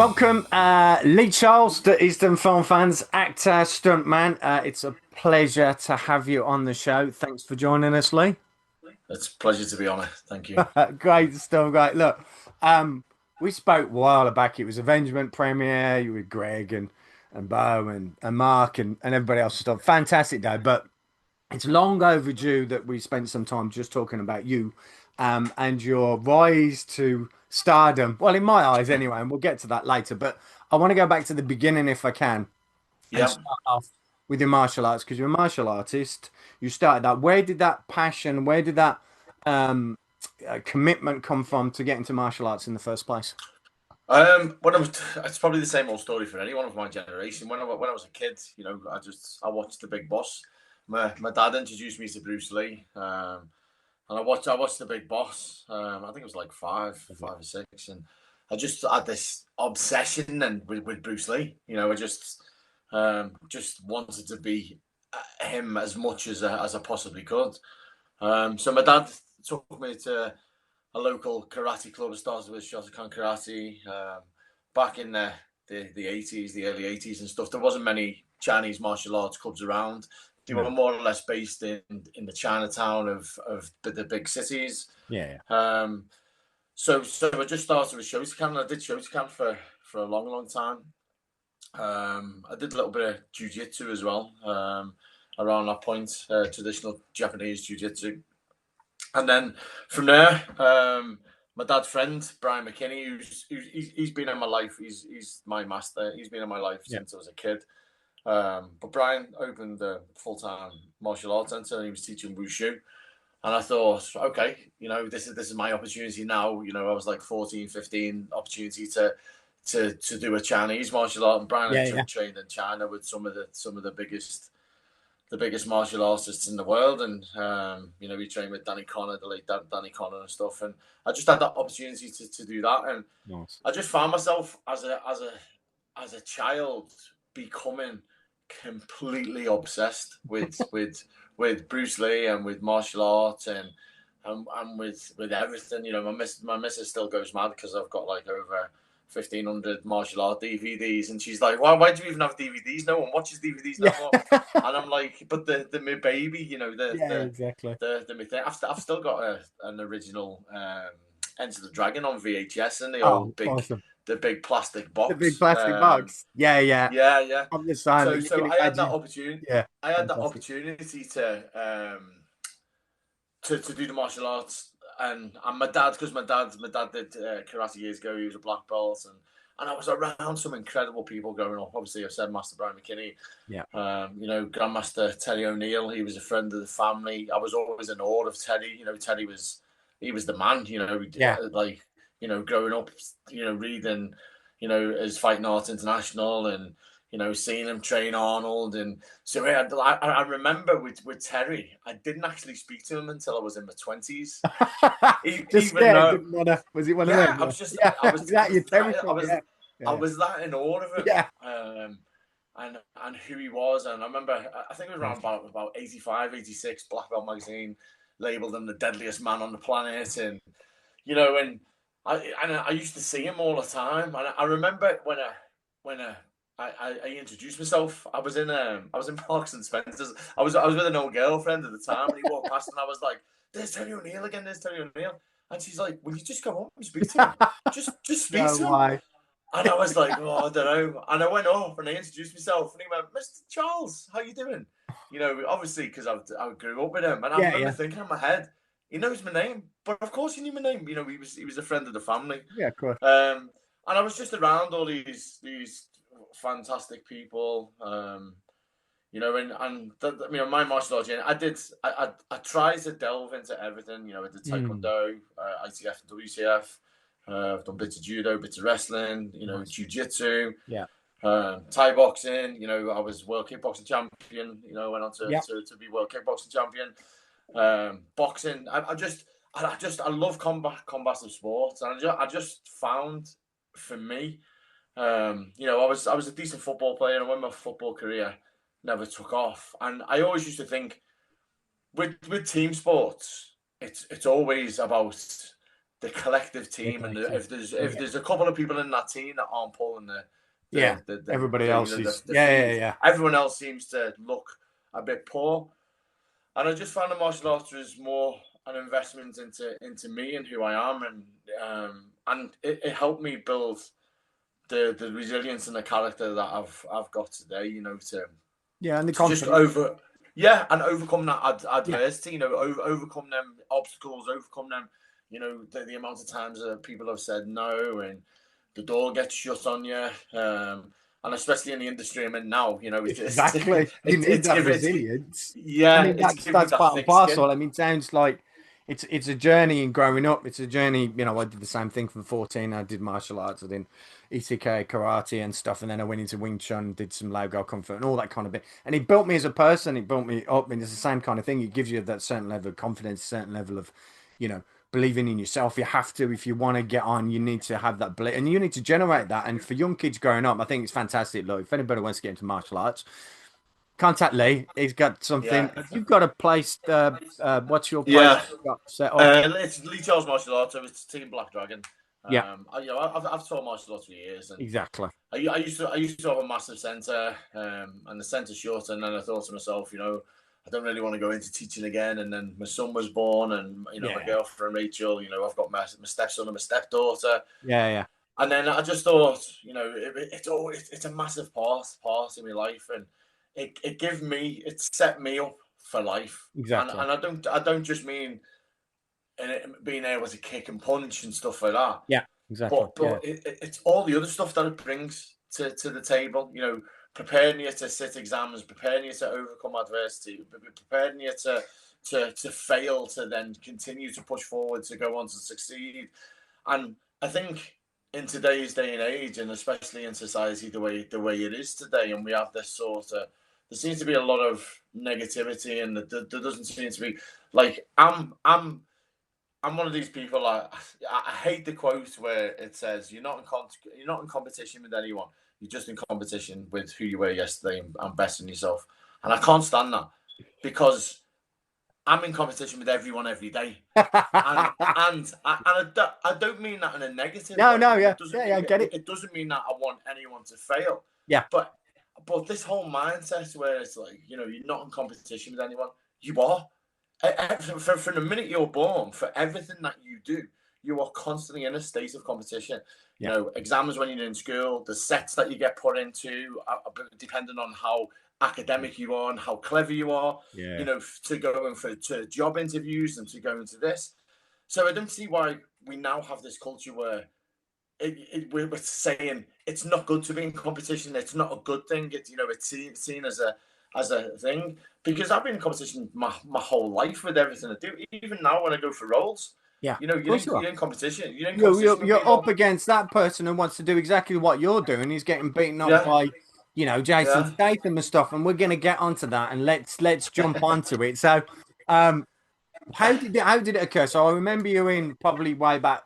Welcome, Lee Charles, to Eastern Film Fans, actor, stuntman. It's a pleasure to have you on the show. Thanks for joining us, Lee. It's a pleasure to be on it. Thank you. Great stuff, great. Look, we spoke a while back. It was Avengement premiere. You with Greg and Bo and Mark and everybody else and stuff. Fantastic day, but it's long overdue that we spent some time just talking about you, and your rise to stardom. Well, in my eyes, anyway, and we'll get to that later. But I want to go back to the beginning if I can, and Yeah. start off with your martial arts because you're a martial artist. You started that. Where did that passion? Where did that um, commitment come from to get into martial arts in the first place? When I was, it's probably the same old story for anyone of my generation. When I was a kid, I watched The Big Boss. My dad introduced me to Bruce Lee, and I watched The Big Boss. I think it was like five or six, and I just had this obsession and with Bruce Lee. I just wanted to be him as much as I possibly could. So my dad took me to a local karate club. I started with Shotokan Karate back in the 80s, the early 80s and stuff. There wasn't many Chinese martial arts clubs around. They were No. more or less based in the Chinatown of the big cities. Yeah. So I just started with Shotokan, and I did Shotokan for a long, long time. I did a little bit of jiu-jitsu as well around that point, traditional Japanese jiu-jitsu. And then from there, my dad's friend, Brian McKinney, he's been in my life. He's my master. He's been in my life Yeah. since I was a kid. But Brian opened a full-time martial arts center and he was teaching wushu. And I thought, okay, this is my opportunity now. I was like 14, 15, opportunity to do a Chinese martial art. And Brian Yeah. had Yeah. trained in China with some of the biggest martial artists in the world, and he trained with Danny Connor, the late Danny Connor and stuff. And I just had that opportunity to do that, and Nice. I just found myself as a child becoming completely obsessed with Bruce Lee and with martial arts and with everything. My missus still goes mad because I've got like over 1,500 martial art DVDs, and she's like, "Why do you even have DVDs? No one watches DVDs no Yeah. more." And I'm like, "But the my baby, Yeah. Exactly. the thing. I've still got an original Enter the Dragon on VHS in the Oh, old big awesome. the big plastic The big box. plastic box. Yeah. Yeah. Yeah, yeah. I'm the sign So that you so can I had that imagine. opportunity. Yeah. I had that Fantastic. opportunity to do the martial arts, and my dad, because my dad did karate years ago. He was a black belt, and I was around some incredible people growing up. Obviously, I've said Master Brian McKinney, Yeah. Grandmaster Teddy O'Neill. He was a friend of the family. I was always in awe of Teddy. Teddy was the man. Yeah. Like growing up, reading, his Fighting Arts International and seeing him train Arnold. And so I remember with Terry, I didn't actually speak to him until I was in my 20s. Just Even scared, though, didn't wanna. Was it one of yeah, them? I Yeah. was just, Yeah. I was, I Exactly. was Your that, I territory. was, Yeah. I Yeah. was that in awe of him, Yeah. and who he was. And I remember, I think it was around about 85, 86. Black Belt magazine labeled him the deadliest man on the planet, and I used to see him all the time. And I remember when I introduced myself. I was in Parks and Spencer's. I was with an old girlfriend at the time, and he walked past, and I was like, "There's Terry O'Neill again. There's Terry O'Neill." And she's like, "Will you just come up and speak to him? Just speak No to him." way. And I was like, "Oh, I don't know." And I went up and I introduced myself, and he went, "Mr. Charles, how you doing?" Obviously because I grew up with him, and I Yeah. remember Yeah. thinking in my head, he knows my name, but of course he knew my name. He was a friend of the family. Yeah. Of course. And I was just around all these fantastic people. My martial arts journey, I tried to delve into everything. I did Mm. taekwondo, ITF and WTF. I've done bits of judo, bits of wrestling, Nice. jiu-jitsu, Yeah. Thai boxing. I was world kickboxing champion. I went on to, Yeah. to be world kickboxing champion. Boxing. I love combative sports, and I just found, for me, I was a decent football player, and when my football career never took off, and I always used to think with team sports, it's always about the collective The team, and collective. if there's a couple of people in that team that aren't pulling Yeah. Everybody else is. the Yeah, yeah, feed, yeah. everyone else seems to look a bit poor. And I just found the martial arts was more an investment into me and who I am, and it helped me build the resilience and the character that I've got today. You know, Yeah, and the to just confidence. overcome that Yeah. adversity. You know, overcome them obstacles, overcome them. You know, the amount of times that people have said no, and the door gets shut on you. And especially in the industry I'm in now, you know, Exactly. You need that it's resilience. I yeah, mean, it's that's giving you that's that part and thick skin. parcel. I mean, it sounds like it's a journey in growing up. It's a journey, I did the same thing from 14. I did martial arts, I did Isekai, karate and stuff, and then I went into Wing Chun, did some Lao Kung Fu and all that kind of bit. And it built me as a person, it built me up, and it's the same kind of thing. It gives you that certain level of confidence, certain level of, you know, believing in yourself. You have to, if you want to get on, you need to have that belief, and you need to generate that. And for young kids growing up, I think it's fantastic. Look, if anybody wants to get into martial arts, contact Lee. He's got something. Yeah, You've got a place. What's your place yeah. got set up? It's Lee Charles Martial Arts. So it's Team Black Dragon. Yeah, I've taught martial arts for years, and exactly. I used to have a massive centre, and the centre shut, and then I thought to myself, you know, I don't really want to go into teaching again. And then my son was born, and you know, my Yeah, girlfriend Rachel, you know, I've got my stepson and my stepdaughter, yeah, yeah. and then I just thought, you know, it's a massive part in my life, and it set me up for life, and Exactly. I don't just mean being able to kick and punch and stuff like that. Yeah, exactly. But Yeah, it's all the other stuff that it brings to the table. You know, preparing you to sit exams, preparing you to overcome adversity, preparing you to fail, to then continue to push forward, to go on to succeed. And I think in today's day and age, and especially in society the way it is today, and we have this sort of, there seems to be a lot of negativity, and there doesn't seem to be, like, I'm one of these people. I hate the quote where it says you're not in competition with anyone. You're just in competition with who you were yesterday, and besting yourself. And I can't stand that, because I'm in competition with everyone every day. I don't mean that in a negative no, way. no, yeah, It doesn't yeah, yeah. I mean get it. it doesn't mean that I want anyone to fail. Yeah, But this whole mindset where it's like, you know, you're not in competition with anyone. You are. From the minute you're born, for everything that you do, you are constantly in a state of competition. You yeah, know, exams when you're in school, the sets that you get put into, depending on how academic you are and how clever you are, you yeah. know, to go in to job interviews and to go into this. So I don't see why we now have this culture where we're saying it's not good to be in competition. It's not a good thing. It's, you know, it's seen as a thing, because I've been in competition my whole life with everything I do. Even now when I go for roles, Yeah, you know, of course you are. you're in competition. You're in You're, competition you're with you're up people. against that person who wants to do exactly what you're doing. He's getting beaten up Yeah, by, Jason yeah. Statham and stuff, and we're gonna get onto that and let's jump onto it. So, um, how did it occur? So I remember you in probably way back,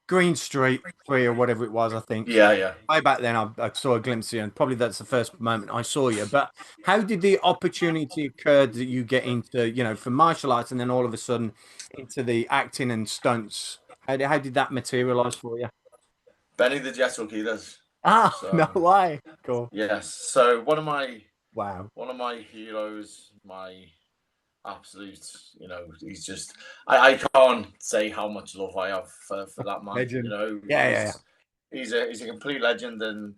Green Street 3 or whatever it was, I think. Yeah, yeah. Way back then, I saw a glimpse of you, and probably that's the first moment I saw you. But how did the opportunity occur that you get into, from martial arts and then all of a sudden into the acting and stunts? How did that materialize for you? Benny the Jet Killers. Ah, no So way. Cool. yes. So Wow. one of my heroes, my absolute, you know, he's just, I can't say how much love I have for that man. You Legend. know, Yeah, yeah, he's a complete legend. And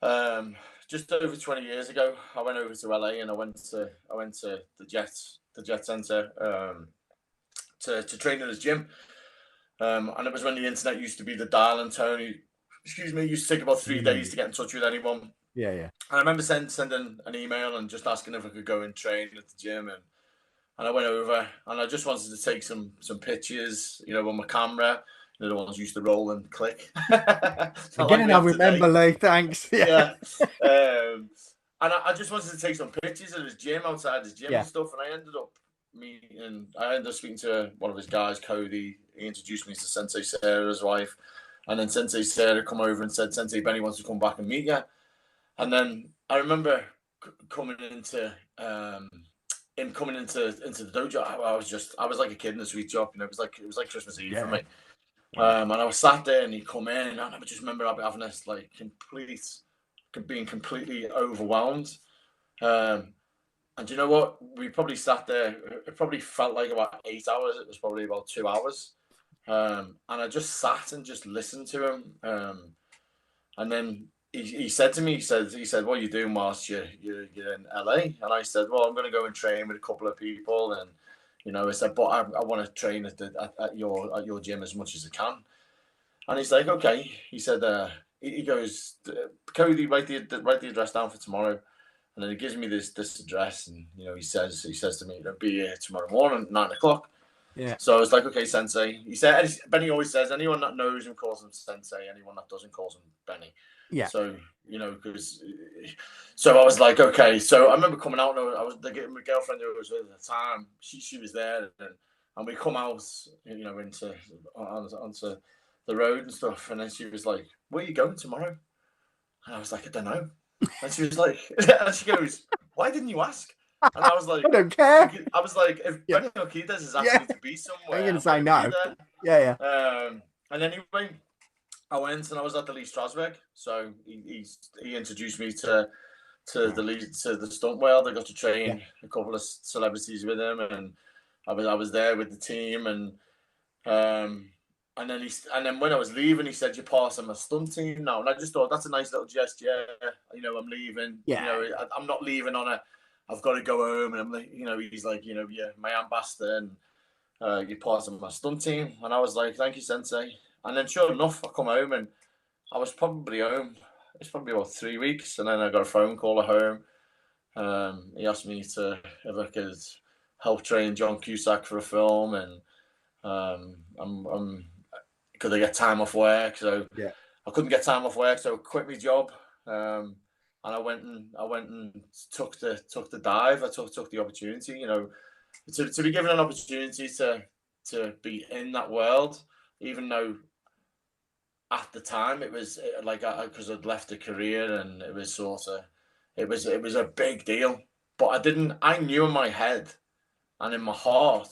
um, just over 20 years ago, I went over to LA, and I went to the Jet Center, to train in his gym. And it was when the internet used to be the dial and tone. Excuse me, it used to take about 3 days yeah. to get in touch with anyone. And Yeah, yeah. I remember sending an email and just asking if I could go and train at the gym. And I went over, and I just wanted to take some pictures, you know, on my camera. You know, the ones used to roll and click. It's not like Again, we I have remember, today. Lee. Thanks. Yeah. Yeah. And I just wanted to take some pictures of his gym, outside his gym Yeah. and stuff. And I ended up speaking to one of his guys, Cody. He introduced me to Sensei Sarah's wife. And then Sensei Sarah come over and said, Sensei Benny wants to come back and meet you. And then I remember coming him coming into the dojo, I was like a kid in a sweet shop. You know, it was like Christmas Eve for Yeah. me. Yeah. And I was sat there, and he come in, and I just remember having this like being completely overwhelmed. Um, and do you know what? We probably sat there. It probably felt like about 8 hours. It was probably about 2 hours. And I just sat and just listened to him. And then he said to me, he said, what are you doing whilst you're in LA? And I said, well, I'm going to go and train with a couple of people. And, I said, but I want to train at your gym as much as I can. And he's like, okay. He said, he goes, Cody, write the address down for tomorrow. And then he gives me this address, and he says to me, be here tomorrow morning, 9 o'clock. Yeah. So I was like, okay, Sensei. He said, Benny always says, anyone that knows him calls him Sensei. Anyone that doesn't calls him Benny. Yeah. So so I was like, okay. So I remember coming out, and my girlfriend who was with at the time. She was there, and we come out, onto the road and stuff. And then she was like, where are you going tomorrow? And I was like, I don't know. And she was like, and she goes, why didn't you ask? And I was like, I don't care. I was like, if Yeah. Benny Urquidez is asking me to be somewhere, I'm gonna I'm say going to no. be there. Yeah. Yeah. And anyway, I went, and I was at the Lee Strasberg. So he introduced me to the stunt world. I got to train a couple of celebrities with him, and I was there with the team. And then when I was leaving, he said, "You're part of my stunt team now." And I just thought, that's a nice little gesture. I'm leaving. Yeah. I'm not leaving on a, I've got to go home. And I'm like, he's like, you're my ambassador, and you're part of my stunt team. And I was like, thank you, Sensei. And then sure enough, I come home, and I was probably home. It's probably about 3 weeks. And then I got a phone call at home. He asked me if I could help train John Cusack for a film. And I'm could I get time off work? So Yeah. I couldn't get time off work, so I quit my job. And I went and took the dive. I took the opportunity, to be given an opportunity to be in that world, even though at the time it was like, because I'd left a career, and it was it was a big deal. But I knew in my head and in my heart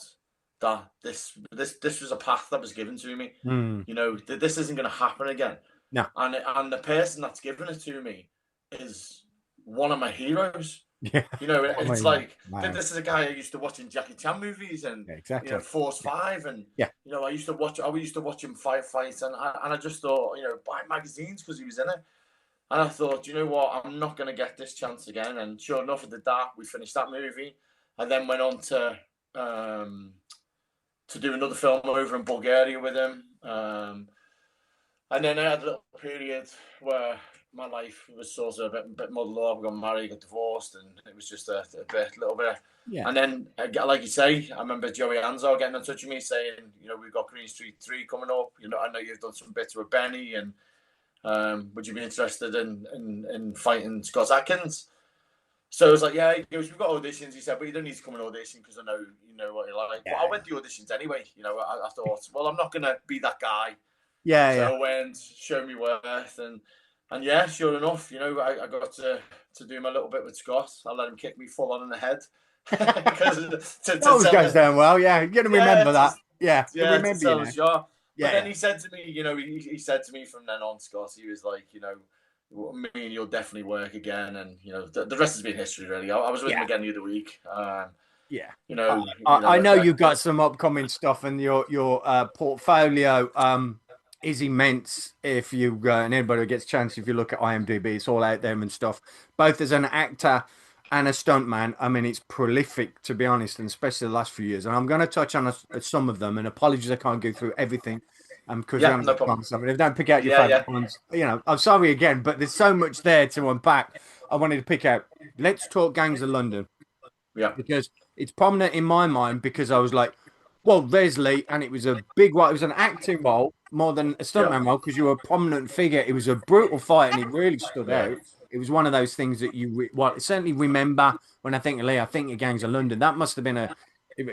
that this was a path that was given to me. Mm. This isn't going to happen again. No. And the person that's given it to me is one of my heroes. Yeah. It's like, man. this is a guy I used to watch in Jackie Chan movies, and Yeah, exactly. Force 5, and Yeah. I used to watch him fight, and I just thought, buy magazines because he was in it. And I thought, you know what, I'm not going to get this chance again. And sure enough, I did that. We finished that movie. I then went on to do another film over in Bulgaria with him. And then I had a little period where my life was sort of a bit muddled up. I got married, got divorced, and it was just a little bit. Yeah. And then, like you say, I remember Joey Anzo getting in touch with me saying, we've got Green Street 3 coming up. I know you've done some bits with Benny, and would you be interested in fighting Scott Atkins? So I was like, yeah. He goes, we've got auditions. He said, but you don't need to come and audition because I know you know what you like. Yeah. But I went to auditions anyway. I thought, well, I'm not going to be that guy. Yeah. So I went, showed me worth, and yeah, sure enough, I got to do my little bit with Scott. I let him kick me full on in the head. It always goes down well. Yeah, you're gonna remember that. Yeah, yeah. Remember to tell the shot. But then he said to me, he said to me from then on, Scott, he was like, me and you'll definitely work again, and the rest has been history, really. I was with him again the other week. Yeah, I know you've got some upcoming stuff, and your portfolio is immense. If you and anybody who gets a chance, if you look at IMDb, it's all out there and stuff. Both as an actor and a stuntman, I mean, it's prolific, to be honest, and especially the last few years. And I'm going to touch on some of them. And apologies, I can't go through everything. Because no problem. If I don't pick out your favorite ones, I'm sorry again, but there's so much there to unpack. I wanted to pick out. Let's talk Gangs of London. Yeah. Because it's prominent in my mind, because I was like, well, there's Lee, and it was a big role. It was an acting role more than a stuntman role, because you were a prominent figure. It was a brutal fight, and it really stood out. It was one of those things that you certainly remember when I think of Lee. I think of Gangs of London. That must have been a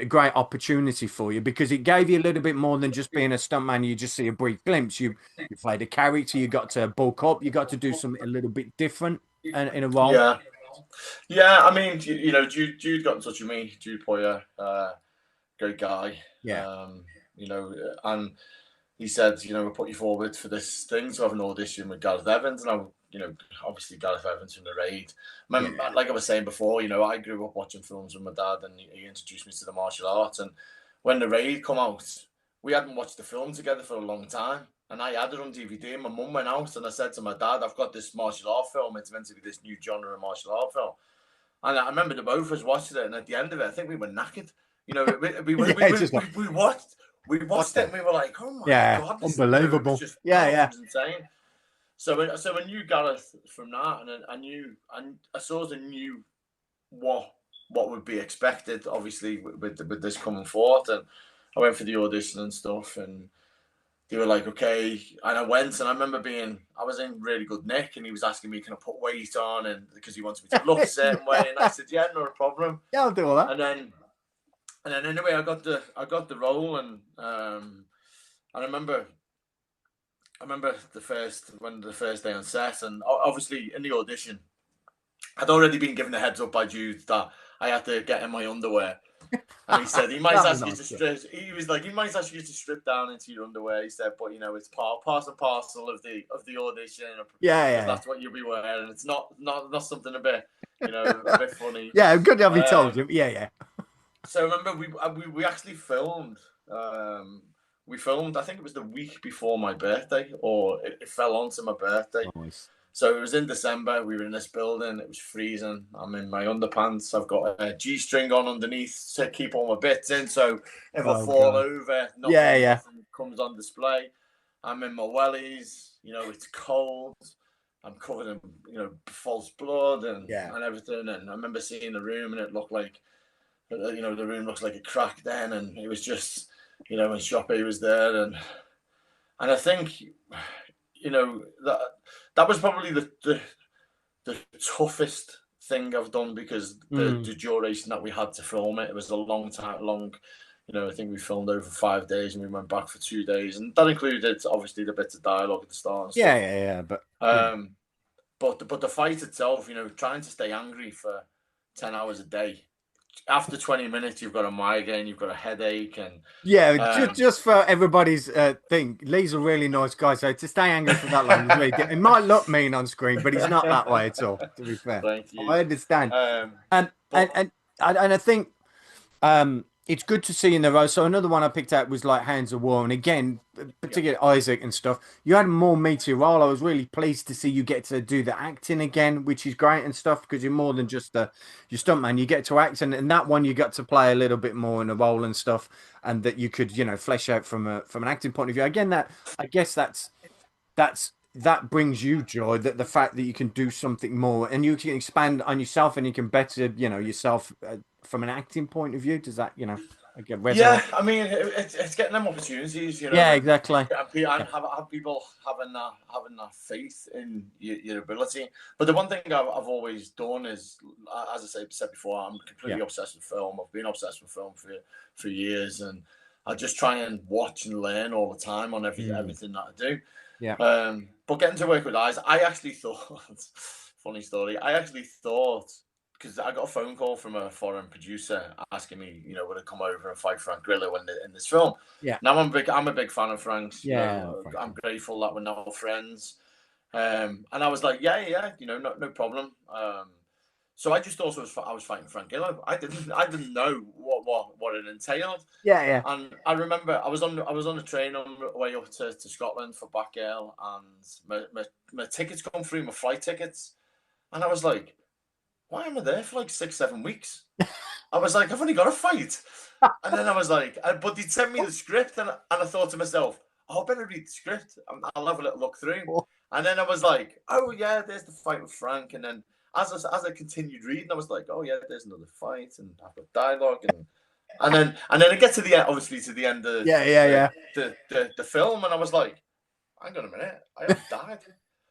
great opportunity for you, because it gave you a little bit more than just being a stuntman. You just see a brief glimpse. You played a character. You got to bulk up. You got to do something a little bit different in a role. Yeah. Yeah, I mean, Jude got in touch with me. Jude Poyer, great guy. Yeah, Um, and he said, we'll put you forward for this thing to have an audition with Gareth Evans, and obviously Gareth Evans from the Raid. yeah, Like I was saying before, I grew up watching films with my dad, and he introduced me to the martial arts. And when the Raid come out, we hadn't watched the film together for a long time, and I had it on DVD. And my mum went out, and I said to my dad, "I've got this martial art film. It's meant to be this new genre of martial art film." And I remember the both of us watching it, and at the end of it, I think we were knackered. yeah. It's just like we watched what it, the and we were like, "Oh my yeah, god, this is it was unbelievable. just Yeah, it yeah, was insane." So I knew Gareth from that, and I sort of knew what would be expected, obviously with this coming forth, and I went for the audition and stuff, and they were like, okay, and I went, and I remember I was in really good nick, and he was asking me, can I put weight on, and because he wanted me to look a certain way, and I said, yeah, not a problem, yeah. I'll do all that. and then anyway, I got the role, and I remember the first day on set, and obviously in the audition, I'd already been given a heads up by Jude that I had to get in my underwear. And he said he might That was ask you to nice. Yeah, strip. He was like, he might ask you to strip down into your underwear. He said, but it's part and parcel of the audition, yeah, because yeah, that's what you'll be wearing. It's not something a bit a bit funny. yeah. Good to have you told Um, you. Yeah, yeah. so I remember we actually filmed. We filmed. I think it was the week before my birthday, or it fell onto my birthday. Nice. So it was in December. We were in this building. It was freezing. I'm in my underpants. I've got a G-string on underneath to keep all my bits in. So if I Oh fall god. over, Yeah, yeah, nothing comes on display. I'm in my wellies. It's cold. I'm covered in false blood and yeah. everything. And I remember seeing the room, and it looked like the room looks like a crack then, and it was just when Shoppe was there, and I think that was probably the toughest thing I've done, because the Mm. duration that we had to film it was a long time. I think we filmed over 5 days, and we went back for 2 days, and that included obviously the bits of dialogue at the start and Yeah, stuff. yeah, yeah. But yeah. Um, but the fight itself, trying to stay angry for 10 hours a day. After 20 minutes, you've got a migraine, you've got a headache, and Yeah, um, just for everybody's thing, Lee's a really nice guy. So to stay angry for that long is really good. It might look mean on screen, but he's not that way at all. To be fair, thank you. I understand. And and But and and I think it's good to see in the row. So another one I picked out was like Hands of War, and again, yeah, particularly Isaac and stuff. You had a more meaty role. I was really pleased to see you get to do the acting again, which is great and stuff, because you're more than just your stuntman. You get to act, and in that one you got to play a little bit more in a role and stuff, and that you could flesh out from an acting point of view. Again, that I guess that brings you joy, that the fact that you can do something more and you can expand on yourself and you can better yourself from an acting point of view. Does that again resonate? yeah. I mean, it's getting them opportunities, Yeah, and exactly. and Yeah, have people having that faith in your ability. But the one thing I've always done is, as I said before, I'm yeah, completely obsessed with film. I've been obsessed with film for years, and I just try and watch and learn all the time on mm, everything that I do. yeah, But getting to work with eyes, I actually thought, funny story, I actually thought, because I got a phone call from a foreign producer asking me, would I come over and fight Frank Grillo in this film? yeah, Now I'm a big fan of Frank's. yeah. I'm Frankly, grateful that we're now friends. And I was like, yeah, no problem. So I just thought I was fighting Frank Grillo. I didn't know what it entailed. yeah, yeah. And I remember I was on the train on the way up to Scotland for Batgirl, and my tickets come through, my flight tickets, and I was like, why am I there for like 6-7 weeks? I was like, I've only got a fight. And then I was like, but they'd sent me the script, and I thought to myself, oh, I better read the script. I'll have a little look through. And then I was like, oh yeah, there's the fight with Frank. And then as I continued reading, I was like, oh yeah, there's another fight and I've got dialogue, and then it gets to the end, obviously to the end of Yeah, yeah, yeah. the film, and I was like, hang on a minute, I have died.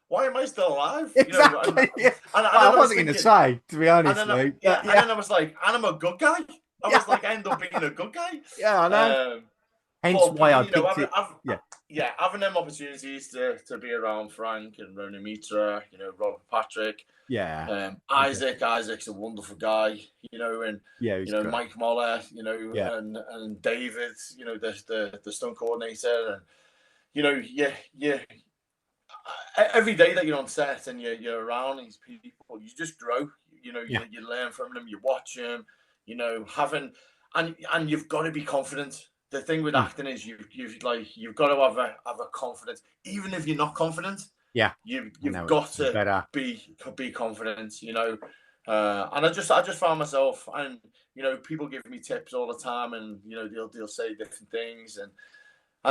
Why am I still alive? Exactly. Yeah. And Well, then I I was wasn't going to thinking, say, to be and honest, then Lee. yeah, But and then I was like, and I'm a good guy. I yeah, was like, I end up being a good guy. yeah, I know. Um, Hence but why I you know, picked it. Yeah, yeah, having them opportunities to be around Frank and Rona Mitra, Robert Patrick, Yeah. Fantastic. Isaac's a wonderful guy, and Yeah, he's great. Mike Moller, Yeah. and David, the stunt coordinator, and yeah, every day that you're on set and you're around these people, you just grow. Yeah. You learn from them, you watch them, having and you've got to be confident. The thing with Mm. acting is you've got to have a confidence, even if you're not confident. Yeah. I You've know it. got You to better. be confident. And I just found myself, and people give me tips all the time, and they'll say different things, and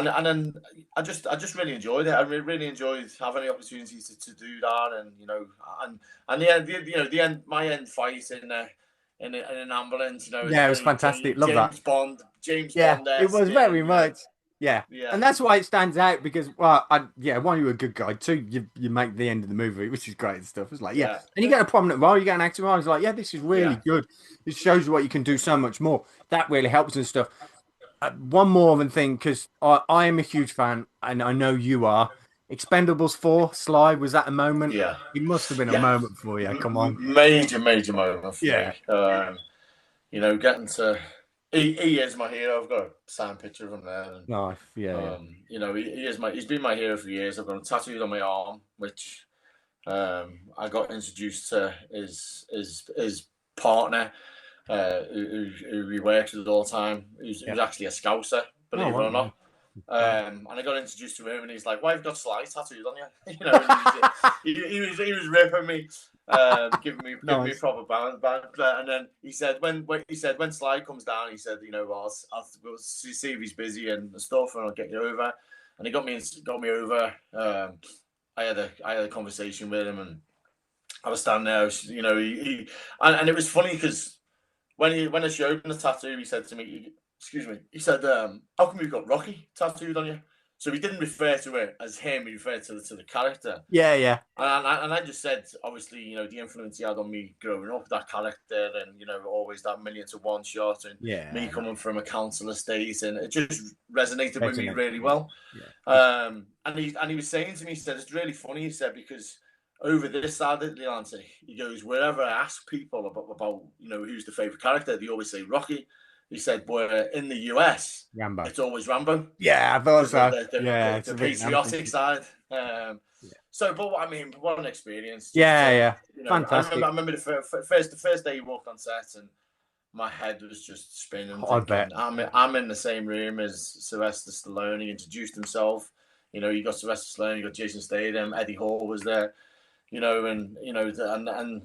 then I just really enjoyed it. I really enjoyed having the opportunity to do that, and the end, my end fight in an ambulance, is Yeah, it was very fantastic. Love that. James Yeah, Bond it esque, was very much. Yeah. yeah, And that's why it stands out because, well, yeah, one, you're a good guy. Two, you make the end of the movie, which is great and stuff. It's like, yeah. yeah, And you get a prominent role, you get an acting role. It's like, yeah, this is really yeah, good. It shows you what you can do so much more. That really helps and stuff. One more than thing, because I am a huge fan, and I know you are. Expendables 4, Sly, was that a moment? yeah, It must have been a yeah. moment for you. Come on. Major moment for Yeah. me. Getting to he is my hero. I've got a signed picture of him there, and Nice. Yeah, yeah. he's been my hero for years. I've got him tattooed on my arm, which I got introduced to his partner, who he works with all the time. Who's Yeah. actually a Scouser, Oh, believe it wow. or Yeah. not. And I got introduced to him, and he's like, "Why have you got Sly tattooed on you?" And he was ripping me, giving me a Nice. proper band. And then he said when Sly comes down, he said, we'll see if he's busy and stuff, and I'll get you over. And he got me over. I had a conversation with him, and I was standing there. And it was funny because when I showed him the tattoo, he said to me, "Excuse me," he said, "How come you've got Rocky tattooed on you?" So he didn't refer to it as him; he referred to the character. Yeah, yeah. And I just said, obviously, the influence he had on me growing up, that character, and always that million to one shot, and me Yeah. coming from a council estate, and it just resonated with me Resonate. really Yeah. well. Yeah. And he was saying to me, he said, it's really funny, he said, because over this side of the Atlantic, he goes, wherever I ask people about who's the favorite character, they always say Rocky. He said, but in the US, Rambo. it's always Rambo Yeah, I thought because of so. the Yeah, the, it's the a bit patriotic nonsense. side. Yeah, So, but I mean, what an experience! Just yeah, to, yeah. I remember, Fantastic. I remember the first day he walked on set, and my head was just spinning, I thinking bet. I'm in the same room as Sylvester Stallone. He introduced himself. You got Sylvester Stallone, you got Jason Statham, Eddie Hall was there. And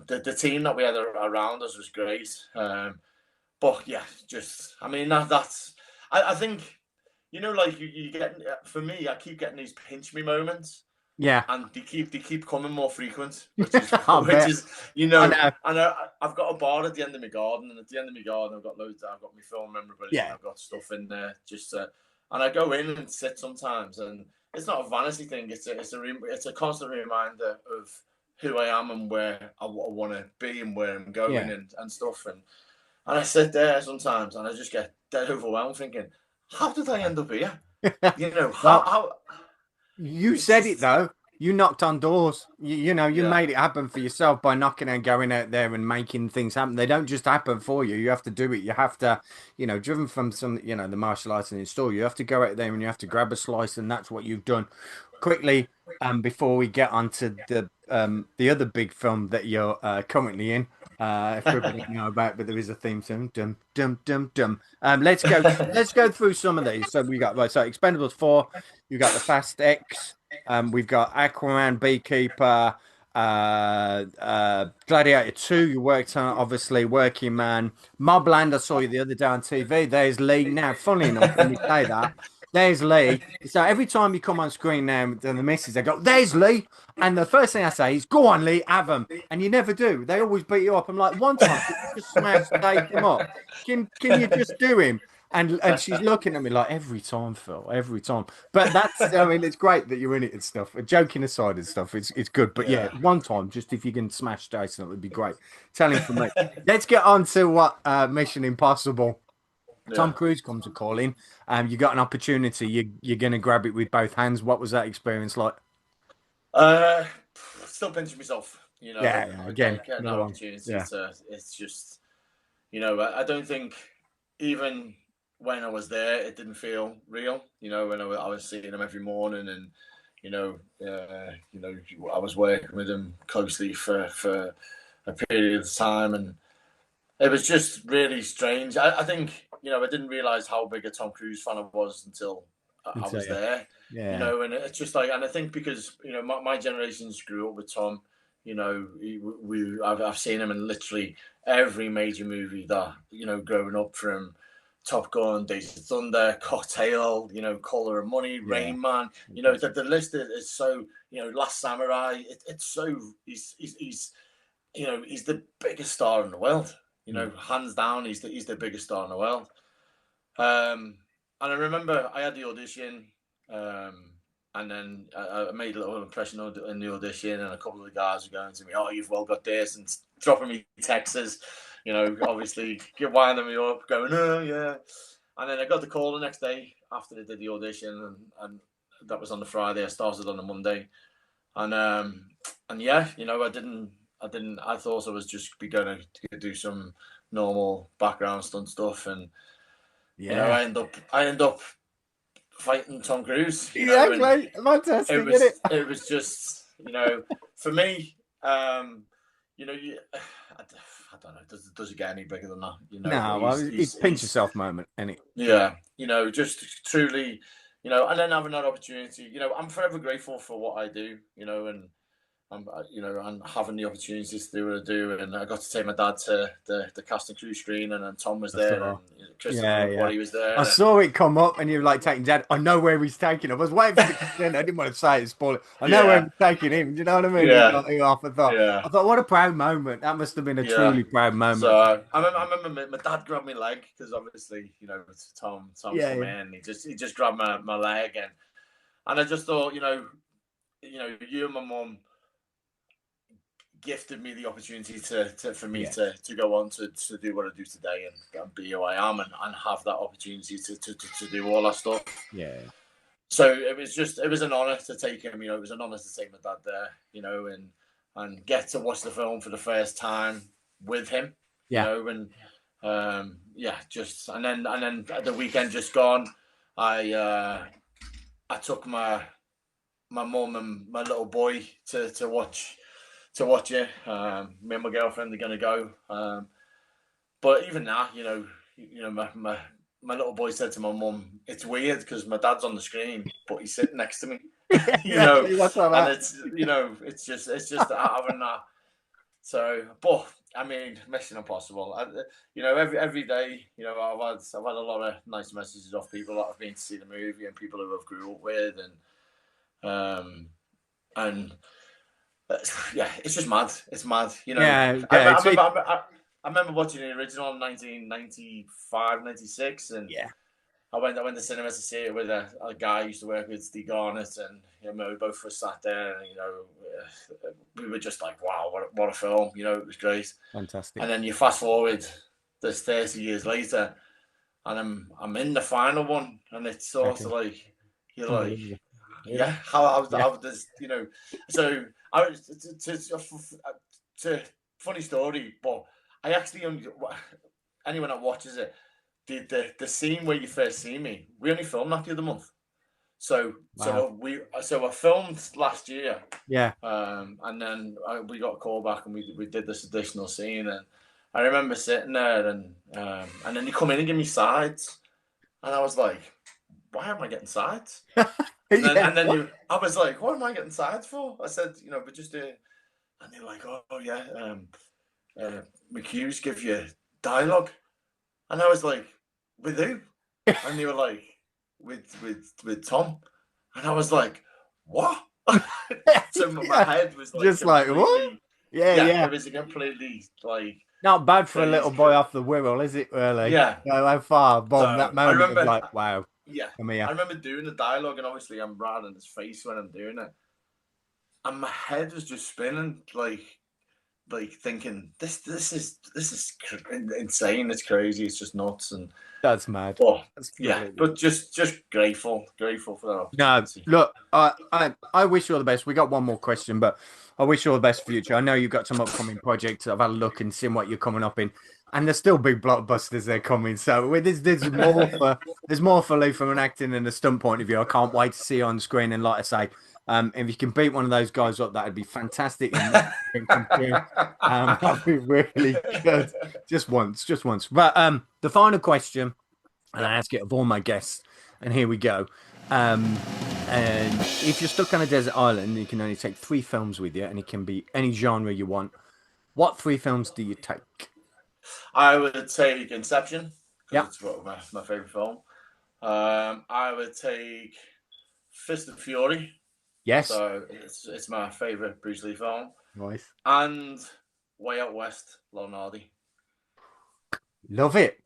the team that we had around us was great. But yeah, just I mean that's I think like you get for me, I keep getting these pinch me moments, Yeah, and they keep coming more frequent, which is I which bet. is I know. and I've got a bar at the end of my garden, and at the end of my garden I've got loads. I've got my film memorabilia, and Yeah, I've got stuff in there just and I go in and sit sometimes, and it's not a vanity thing. It's a constant reminder of who I am and where I want to be and where I'm going yeah. and stuff, and I sit there sometimes and I just get dead overwhelmed, thinking, how did I end up here? How Well, how you it's said it just though. You knocked on doors. You yeah. made it happen for yourself by knocking and going out there and making things happen. They don't just happen for you. You have to do it. You have to, driven from the martial arts and in store, you have to go out there and you have to grab a slice, and that's what you've done. Quickly, before we get on to the other big film that you're currently in, if people don't know about, but there is a theme tune. Dum dum dum dum. Let's go through some of these. So we got right. So Expendables 4. You got the Fast X. We've got Aquaman, Beekeeper, Gladiator 2. You worked on obviously Working Man, Mobland. I saw you the other day on TV. There's Lee. Now, funny enough, when you say that, there's Lee. So every time you come on screen now, and the missus, they go, "There's Lee," and the first thing I say is, "Go on, Lee, have him." And you never do. They always beat you up. I'm like, one time, can you just smash him up? Can you just do him? And she's looking at me like every time, Phil, every time. But I mean, it's great that you're in it and stuff. Joking aside and stuff, it's good. But yeah, Yeah. one time, just if you can smash Jason, it would be great. Tell him from me. Let's get on to what Mission Impossible. Tom Yeah. Cruise comes a calling. You got an opportunity. You're going to grab it with both hands. What was that experience like? Uh, Still pinching myself. Yeah, yeah. Again, Getting that another one. opportunity Yeah, to. It's just, I don't think even when I was there, it didn't feel real. When I was seeing him every morning, and I was working with him closely for a period of time, and it was just really strange. I think I didn't realize how big a Tom Cruise fan I was until I until was yeah, there. yeah, And it's just like, and I think because my generations grew up with Tom. I've seen him in literally every major movie that growing up, from Top Gun, Days of Thunder, Cocktail, Color of Money, yeah. Rain Man. Fantastic. The list is so, Last Samurai. It's so he's the biggest star in the world. Mm. Hands down, he's the biggest star in the world. And I remember I had the audition, um, and then I made a little impression in the audition, and a couple of the guys were going to me, "Oh, you've well got this," and dropping me texts, obviously winding me up, going, "Oh yeah." And then I got the call the next day after they did the audition, and that was on the Friday. I started on the Monday, and yeah, I thought I was just be going to do some normal background stunt stuff, and Yeah, I end up fighting Tom Cruise, yeah, and mate. it Fantastic, isn't was it? it was just for me, I don't know, does it get any bigger than that, but No, well, it's pinch he's yourself moment, and it. yeah, just truly, and then having that opportunity, I'm forever grateful for what I do, and having the opportunities to do what I do, and I got to take my dad to the cast and crew screen, and then Tom was I there, and saw. Christopher Yeah, yeah. McQuarrie was I there, and saw it come up, and you were like taking Dad. I know where he's taking him. I was waiting for the consent. I didn't want to say it, spoil it. I know where yeah, he's taking him. Do you know what I mean? He yeah, got it off. yeah, I thought, what a proud moment. That must have been a yeah. truly proud So moment. I remember my dad grabbed my leg because obviously Tom Yeah, come yeah, in, he just grabbed my leg, and I just thought, you and my mum gifted me the opportunity for me yeah, to go on to do what I do today, and be who I am, and have that opportunity to do all that stuff. yeah, So it was an honor to take him. It was an honor to take my dad there. And get to watch the film for the first time with him. yeah. And yeah, just and then the weekend just gone. I took my mum and my little boy to watch it. Me and my girlfriend are gonna go. But even that, my little boy said to my mum, "It's weird because my dad's on the screen, but he's sitting next to me." you know, Exactly. What's all and that? it's just having that. So, but I mean, Mission Impossible. Every day, I've had a lot of nice messages off people that have been to see the movie, and people who I've grew up with, and yeah, it's just mad. It's mad. Yeah, I, yeah. I remember. I remember watching the original in 1995, 96, and Yeah, I went to cinema to see it with a guy I used to work with, Steve Garnett, and we both were sat there, and we were just like, wow, what a film. It was great. fantastic. And then you fast forward this 30 years later, and I'm in the final one, and it's sort of Second, like you're like, unbelievable. Yeah, yeah, yeah, how does so I was to funny story, but I actually only, anyone that watches it, the scene where you first see me, we only filmed that the other month. So wow. I filmed last year, Yeah, and then we got a call back, and we did this additional scene, and I remember sitting there, and then you come in and give me sides, and I was like, why am I getting sides? And then yeah. and then What? I was like, what am I getting sides for? I said, but just and they were like, oh yeah, McHughes give you dialogue, and I was like, with who? And they were like, with Tom, and I was like, what? So my Yeah, head was like just like what? completely, Yeah, yeah, yeah. it was completely like Not bad for a little dazed. boy off the Wirral, is it? Really? Yeah. Go how far? Boom! That So I moment of remember, like, wow, yeah, I'm I here. remember doing the dialogue, and obviously I'm right in his face when I'm doing it, and my head was just spinning, like like thinking this is insane. It's crazy. It's just nuts. And That's mad. but That's yeah, completely. but just grateful for that No, opportunity. look, I wish you all the best. We got one more question, but I wish you all the best for future. I know you've got some upcoming projects. I've had a look and seen what you're coming up in, and there's still big blockbusters they're coming. So there's more for Lee from an acting and a stunt point of view. I can't wait to see you on screen. And like I say, if you can beat one of those guys up, that'd be fantastic. And make the dream come true. That'd be really good. Just once. But the final question, and Yeah. I ask it of all my guests, and here we go. Um, and if you're stuck on a desert island, you can only take three films with you, and it can be any genre you want. What three films do you take? I would take Inception because Yeah. it's my favorite film. I would take Fist of Fury, Yes. so it's my favorite Bruce Lee film, Nice. and Way Out West, Lon Hardy. Love it.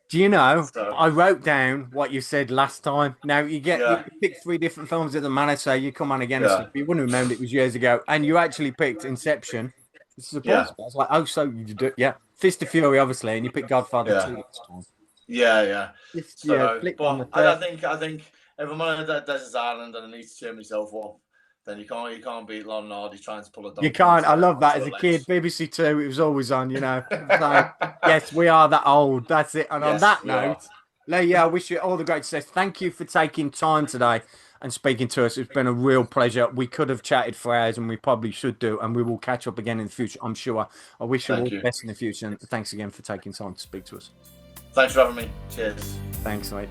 Do you know? So I wrote down what you said last time. Now you yeah, pick three different films at the manor, so you come on again and stuff. yeah, You wouldn't remember it was years ago, and you actually picked Inception. It yeah, surprised me. I was like, oh, so you do, yeah. Fist of Fury, obviously, and you picked Godfather yeah, 2 last time. yeah. Just yeah, So, flicked on the but I third. think if I'm on a desert island and I need to cheer myself up, then you can't beat Lon Hardy trying to pull a You donkey can't. I love that onto as a a kid. ledge. BBC Two, it was always on, you know. So, yes, we are that old. That's it. And on Yes, that we are. note, Lee, yeah, I wish you all the great success. Thank you for taking time today and speaking to us. It's been a real pleasure. We could have chatted for hours and we probably should do, and we will catch up again in the future, I'm sure. I wish you all Thank the you. best in the future. And thanks again for taking time to speak to us. Thanks for having me. Cheers. Thanks, mate.